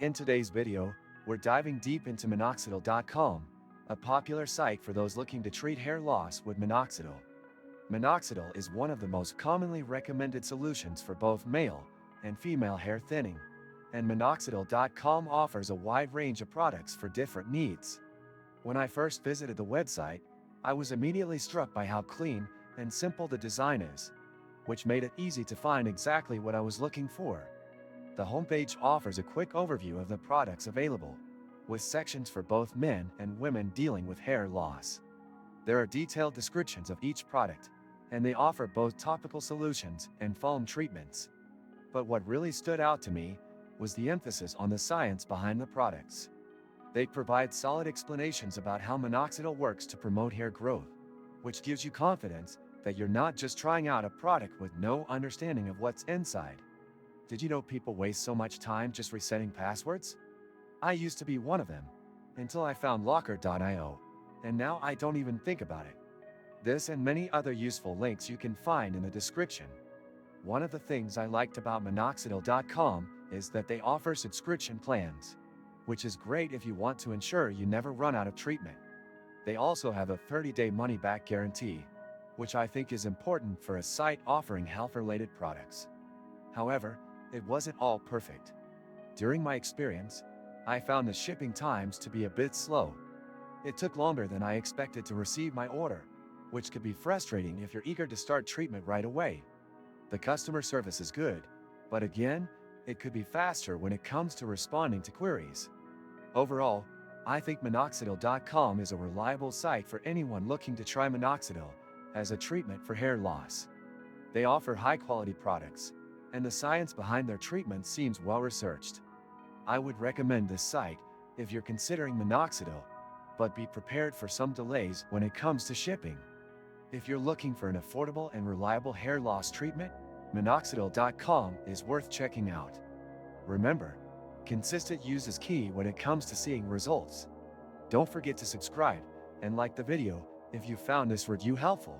In today's video, we're diving deep into minoxidil.com, a popular site for those looking to treat hair loss with minoxidil. Minoxidil is one of the most commonly recommended solutions for both male and female hair thinning, and minoxidil.com offers a wide range of products for different needs. When I first visited the website, I was immediately struck by how clean and simple the design is, which made it easy to find exactly what I was looking for. The homepage offers a quick overview of the products available, with sections for both men and women dealing with hair loss. There are detailed descriptions of each product, and they offer both topical solutions and foam treatments. But what really stood out to me was the emphasis on the science behind the products. They provide solid explanations about how minoxidil works to promote hair growth, which gives you confidence that you're not just trying out a product with no understanding of what's inside. Did you know people waste so much time just resetting passwords? I used to be one of them, until I found locker.io, and now I don't even think about it. This and many other useful links you can find in the description. One of the things I liked about minoxidil.com is that they offer subscription plans, which is great if you want to ensure you never run out of treatment. They also have a 30-day money-back guarantee, which I think is important for a site offering health-related products. However, it wasn't all perfect. During my experience, I found the shipping times to be a bit slow. It took longer than I expected to receive my order, which could be frustrating if you're eager to start treatment right away. The customer service is good, but again, it could be faster when it comes to responding to queries. Overall, I think minoxidil.com is a reliable site for anyone looking to try minoxidil as a treatment for hair loss. They offer high-quality products, and the science behind their treatment seems well-researched. I would recommend this site if you're considering minoxidil, but be prepared for some delays when it comes to shipping. If you're looking for an affordable and reliable hair loss treatment, minoxidil.com is worth checking out. Remember, consistent use is key when it comes to seeing results. Don't forget to subscribe and like the video if you found this review helpful.